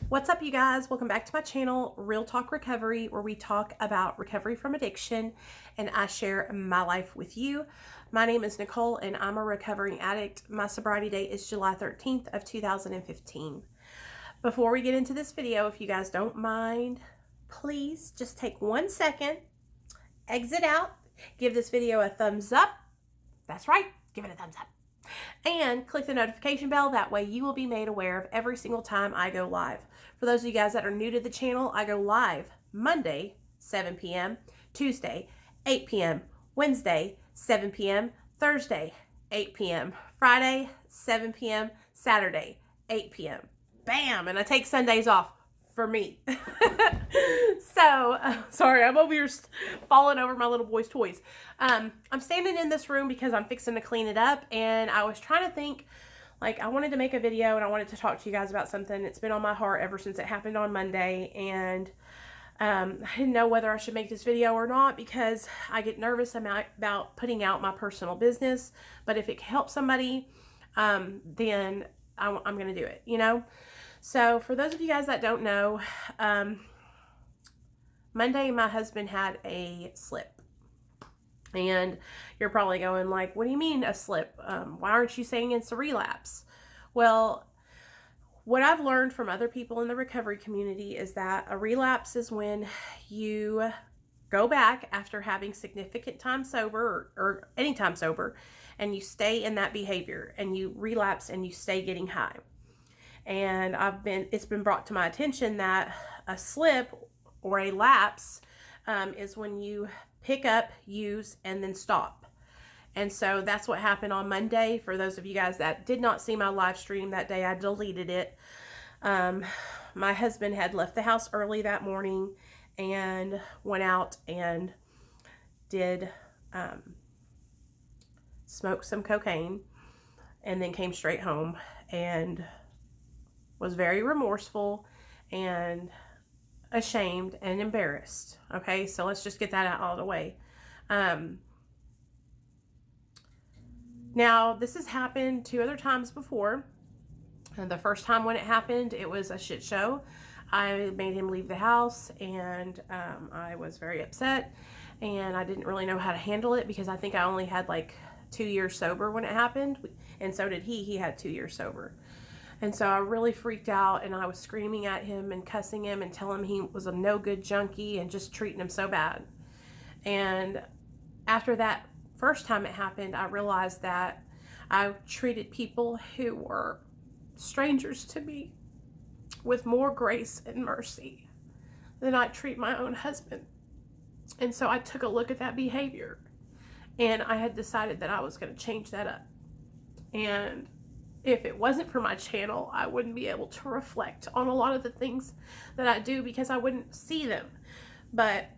What's up, you guys? Welcome back to my channel, Real Talk Recovery, where we talk about recovery from addiction and I share my life with you. My name is Nicole and I'm a recovering addict. My sobriety date is July 13th of 2015. Before we get into this video, if you guys don't mind, please just take 1 second, exit out, give this video a thumbs up. That's right, give it a thumbs up. And click the notification bell. That way you will be made aware of every single time I go live. For those of you guys that are new to the channel, I go live Monday, 7 p.m., Tuesday, 8 p.m., Wednesday, 7 p.m., Thursday, 8 p.m., Friday, 7 p.m., Saturday, 8 p.m. Bam! And I take Sundays off for me. Sorry, I'm over here falling over my little boy's toys. I'm standing in this room because I'm fixing to clean it up, and I was trying to think, like, I wanted to make a video and I wanted to talk to you guys about something. It's been on my heart ever since it happened on Monday, and I didn't know whether I should make this video or not because I get nervous about putting out my personal business. But if it helps somebody, then I'm going to do it, you know? So for those of you guys that don't know, Monday my husband had a slip. And you're probably going like, what do you mean a slip? Why aren't you saying it's a relapse? Well, what I've learned from other people in the recovery community is that a relapse is when you go back after having significant time sober or any time sober, and you stay in that behavior and you relapse and you stay getting high. And it's been brought to my attention that a slip or a lapse is when you pick up, use, and then stop. And so that's what happened on Monday. For those of you guys that did not see my live stream that day, I deleted it. My husband had left the house early that morning and went out and did smoke some cocaine and then came straight home and was very remorseful and ashamed and embarrassed. Okay, so let's just get that out of the way. Now, this has happened 2 other times before. And the first time when it happened, it was a shit show. I made him leave the house, and I was very upset, and I didn't really know how to handle it because I think I only had like 2 years sober when it happened, and so did he. He had 2 years sober. And so I really freaked out, and I was screaming at him and cussing him and telling him he was a no-good junkie and just treating him so bad. And after that first time it happened, I realized that I treated people who were strangers to me with more grace and mercy than I treat my own husband. And so I took a look at that behavior, and I had decided that I was going to change that up. And if it wasn't for my channel, I wouldn't be able to reflect on a lot of the things that I do because I wouldn't see them. But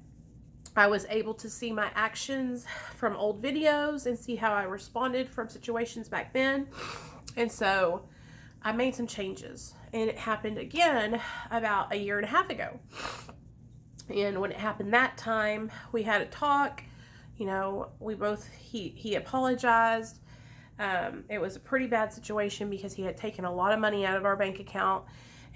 I was able to see my actions from old videos and see how I responded from situations back then. And so I made some changes, and it happened again about 1.5 years ago. And when it happened that time, we had a talk. You know, he apologized. It was a pretty bad situation because he had taken a lot of money out of our bank account.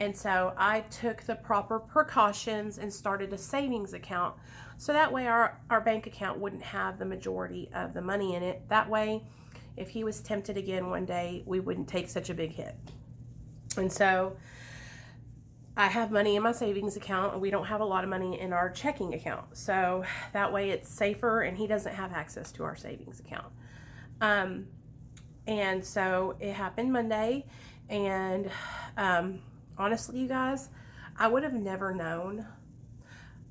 And so I took the proper precautions and started a savings account. So that way our bank account wouldn't have the majority of the money in it. That way, if he was tempted again one day, we wouldn't take such a big hit. And so I have money in my savings account, and we don't have a lot of money in our checking account. So that way it's safer, and he doesn't have access to our savings account. And so it happened Monday, and honestly, you guys, I would have never known.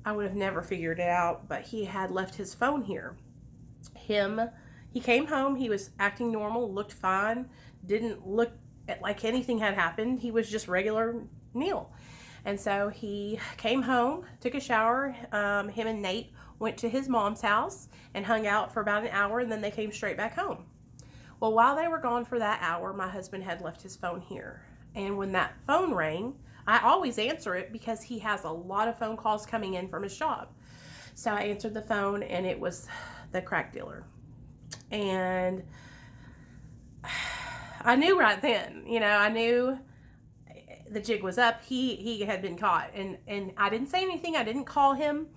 I would have never figured it out, but he had left his phone here. He came home, he was acting normal, looked fine, didn't look like anything had happened. He was just regular Neil. And so he came home, took a shower. Him and Nate went to his mom's house and hung out for about 1 hour, and then they came straight back home. Well, while they were gone for that hour, my husband had left his phone here. And when that phone rang, I always answer it because he has a lot of phone calls coming in from his job. So I answered the phone, and it was the crack dealer. And I knew right then, you know, I knew the jig was up. He had been caught, and I didn't say anything. I didn't call him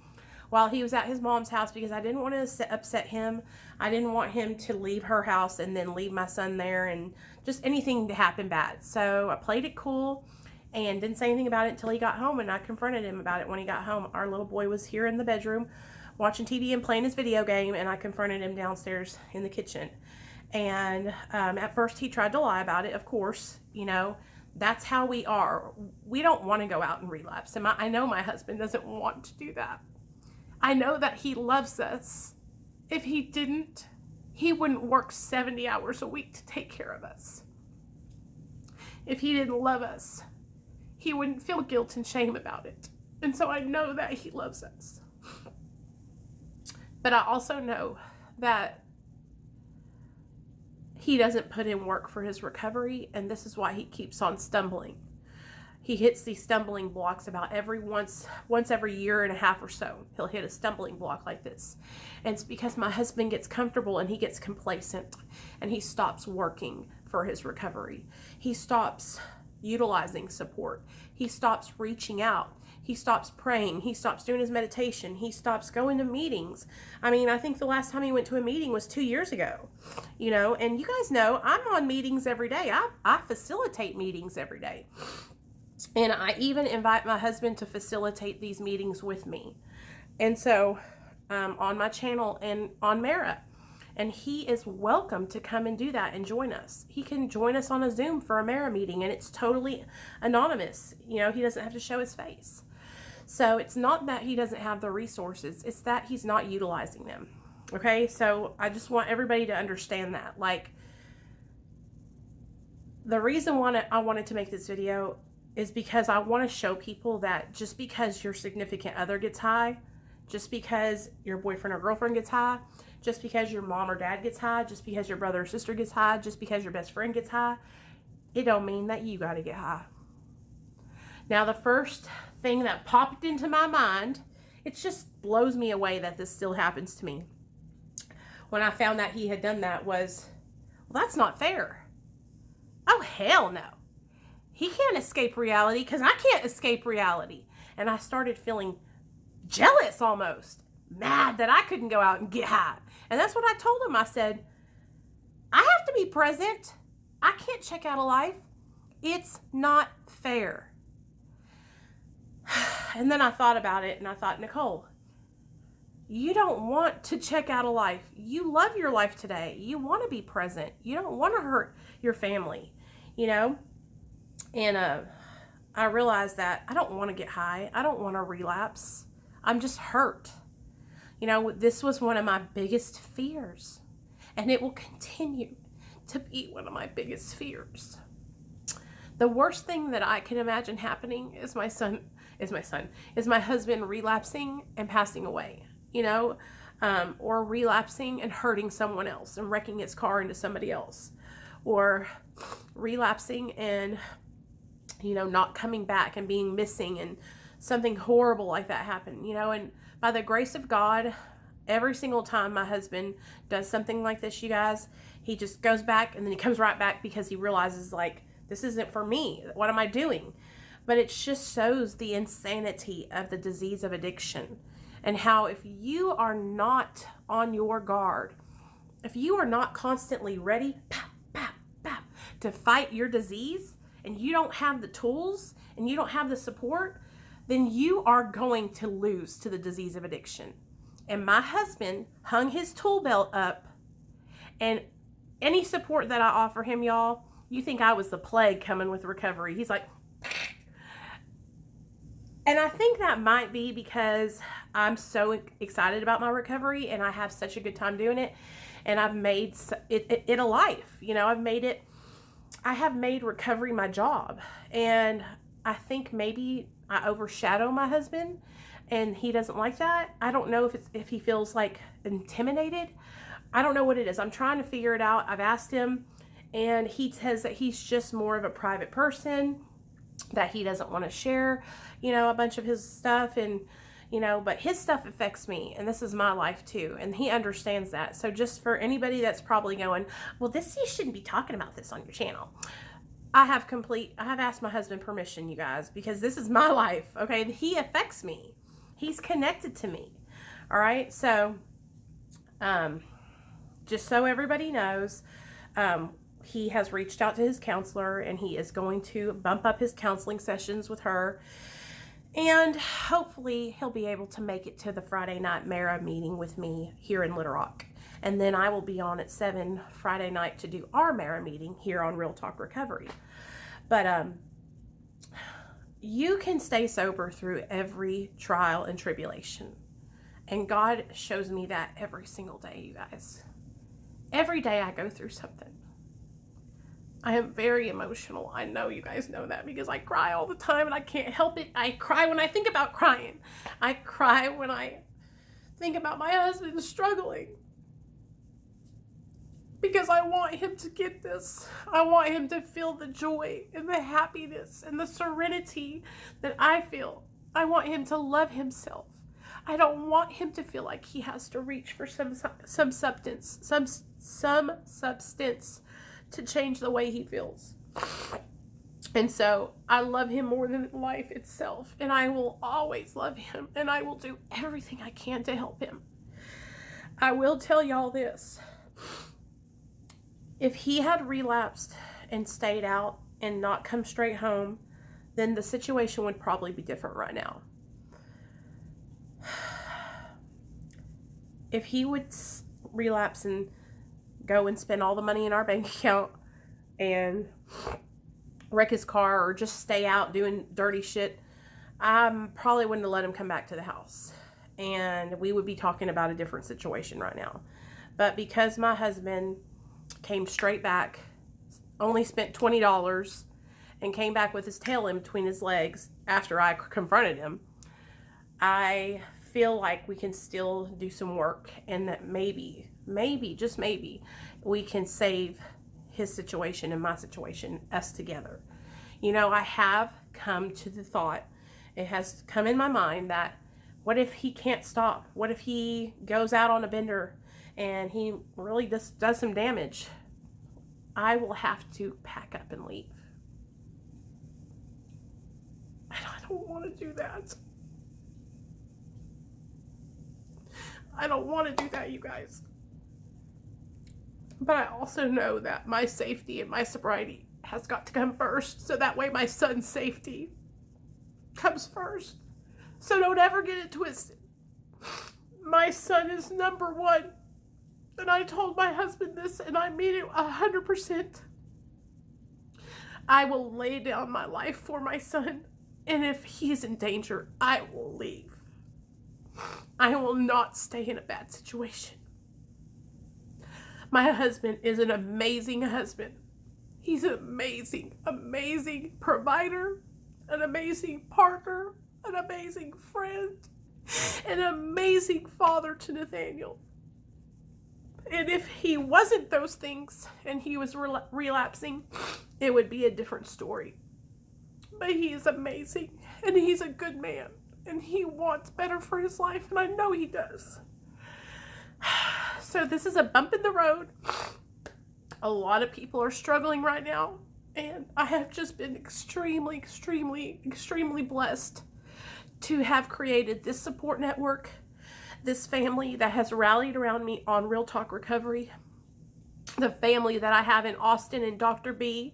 while he was at his mom's house because I didn't want to upset him. I didn't want him to leave her house and then leave my son there and just anything to happen bad. So I played it cool and didn't say anything about it until he got home, and I confronted him about it when he got home. Our little boy was here in the bedroom watching TV and playing his video game, and I confronted him downstairs in the kitchen. And at first he tried to lie about it, of course. You know, that's how we are. We don't want to go out and relapse. And I know my husband doesn't want to do that. I know that he loves us. If he didn't, he wouldn't work 70 hours a week to take care of us. If he didn't love us, he wouldn't feel guilt and shame about it. And so I know that he loves us. But I also know that he doesn't put in work for his recovery, and this is why he keeps on stumbling. He hits these stumbling blocks about once every year and a half or so. He'll hit a stumbling block like this. And it's because my husband gets comfortable and he gets complacent and he stops working for his recovery. He stops utilizing support. He stops reaching out. He stops praying. He stops doing his meditation. He stops going to meetings. I mean, I think the last time he went to a meeting was 2 years ago, you know, and you guys know I'm on meetings every day. I facilitate meetings every day. And I even invite my husband to facilitate these meetings with me. And so on my channel and on Mara. And he is welcome to come and do that and join us. He can join us on a Zoom for a Mara meeting, and it's totally anonymous. You know, he doesn't have to show his face. So it's not that he doesn't have the resources. It's that he's not utilizing them. Okay? So I just want everybody to understand that. Like, the reason why I wanted to make this video is because I want to show people that just because your significant other gets high, just because your boyfriend or girlfriend gets high, just because your mom or dad gets high, just because your brother or sister gets high, just because your best friend gets high, it don't mean that you got to get high. Now, the first thing that popped into my mind, it just blows me away that this still happens to me. When I found that he had done that was, well, that's not fair. Oh, hell no. He can't escape reality because I can't escape reality. And I started feeling jealous almost, mad that I couldn't go out and get high. And that's what I told him. I said, I have to be present. I can't check out of life. It's not fair. And then I thought about it and I thought, Nicole, you don't want to check out of life. You love your life today. You want to be present. You don't want to hurt your family, you know? And I realized that I don't want to get high. I don't want to relapse. I'm just hurt. You know, this was one of my biggest fears. And it will continue to be one of my biggest fears. The worst thing that I can imagine happening is my husband relapsing and passing away, you know, or relapsing and hurting someone else and wrecking his car into somebody else, or relapsing and, you know, not coming back and being missing and something horrible like that happen, you know. And by the grace of God, every single time my husband does something like this, you guys, he just goes back and then he comes right back because he realizes, like, this isn't for me. What am I doing? But it just shows the insanity of the disease of addiction and how if you are not on your guard, if you are not constantly ready to fight your disease, and you don't have the tools and you don't have the support, then you are going to lose to the disease of addiction. And my husband hung his tool belt up, and any support that I offer him, y'all, you think I was the plague coming with recovery. He's like, and I think that might be because I'm so excited about my recovery and I have such a good time doing it. And I've made it a life, you know. I have made recovery my job, and I think maybe I overshadow my husband and he doesn't like that. I don't know if he feels like intimidated. I don't know what it is. I'm trying to figure it out. I've asked him, and he says that he's just more of a private person, that he doesn't want to share, you know, a bunch of his stuff, and, you know, but his stuff affects me, and this is my life too, and he understands that. So just for anybody that's probably going, well, you shouldn't be talking about this on your channel. I have asked my husband permission, you guys, because this is my life, okay? He affects me. He's connected to me, all right? So, just so everybody knows, he has reached out to his counselor, and he is going to bump up his counseling sessions with her. And hopefully he'll be able to make it to the Friday night Mara meeting with me here in Little Rock. And then I will be on at 7 Friday night to do our Mara meeting here on Real Talk Recovery. But you can stay sober through every trial and tribulation. And God shows me that every single day, you guys. Every day I go through something. I am very emotional. I know you guys know that because I cry all the time and I can't help it. I cry when I think about crying. I cry when I think about my husband struggling. Because I want him to get this. I want him to feel the joy and the happiness and the serenity that I feel. I want him to love himself. I don't want him to feel like he has to reach for some substance to change the way he feels. And so I love him more than life itself, and I will always love him, and I will do everything I can to help him. I will tell y'all this. If he had relapsed and stayed out and not come straight home, then the situation would probably be different right now. If he would relapse and go and spend all the money in our bank account and wreck his car or just stay out doing dirty shit, I probably wouldn't have let him come back to the house. And we would be talking about a different situation right now. But because my husband came straight back, only spent $20, and came back with his tail in between his legs after I confronted him, I feel like we can still do some work, and that maybe, just maybe, we can save his situation and my situation, us together. You know, I have come to the thought, it has come in my mind that what if he can't stop? What if he goes out on a bender and he really just does some damage? I will have to pack up and leave. I don't want to do that. I don't want to do that, you guys. But I also know that my safety and my sobriety has got to come first, so that way my son's safety comes first. So don't ever get it twisted. My son is number one. And I told my husband this, and I mean it 100%. I will lay down my life for my son, and if he's in danger, I will leave. I will not stay in a bad situation. My husband is an amazing husband. He's an amazing, amazing provider, an amazing partner, an amazing friend, an amazing father to Nathaniel. And if he wasn't those things and he was relapsing, it would be a different story. But he is amazing, and he's a good man, and he wants better for his life, and I know he does. So this is a bump in the road. A lot of people are struggling right now, and I have just been extremely, extremely, extremely blessed to have created this support network, this family that has rallied around me on Real Talk Recovery, the family that I have in Austin and Dr. B.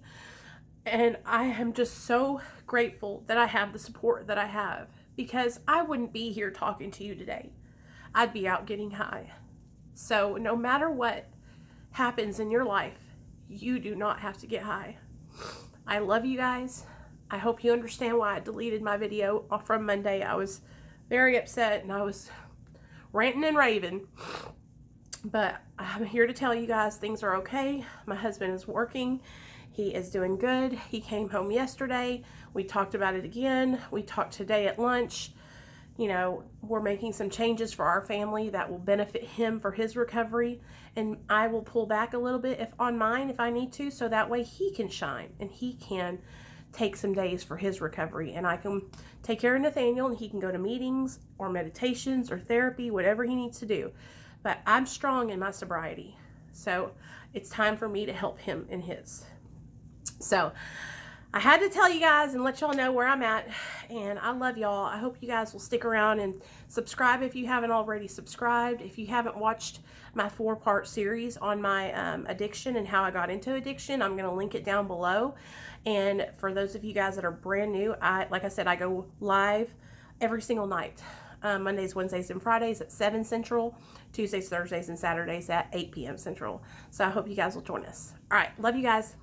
And I am just so grateful that I have the support that I have, because I wouldn't be here talking to you today. I'd be out getting high. So no matter what happens in your life, you do not have to get high. I love you guys. I hope you understand why I deleted my video from Monday. I was very upset and I was ranting and raving. But I'm here to tell you guys things are okay. My husband is working. He is doing good. He came home yesterday. We talked about it again. We talked today at lunch. You know, we're making some changes for our family that will benefit him for his recovery. And I will pull back a little bit on mine if I need to, so that way he can shine and he can take some days for his recovery. And I can take care of Nathaniel and he can go to meetings or meditations or therapy, whatever he needs to do. But I'm strong in my sobriety. So it's time for me to help him in his. So I had to tell you guys and let y'all know where I'm at, and I love y'all. I hope you guys will stick around and subscribe if you haven't already subscribed. If you haven't watched my 4-part series on my addiction and how I got into addiction, I'm going to link it down below. And for those of you guys that are brand new, like I said, I go live every single night. Mondays, Wednesdays, and Fridays at 7 Central, Tuesdays, Thursdays, and Saturdays at 8 p.m. Central. So I hope you guys will join us. All right, love you guys.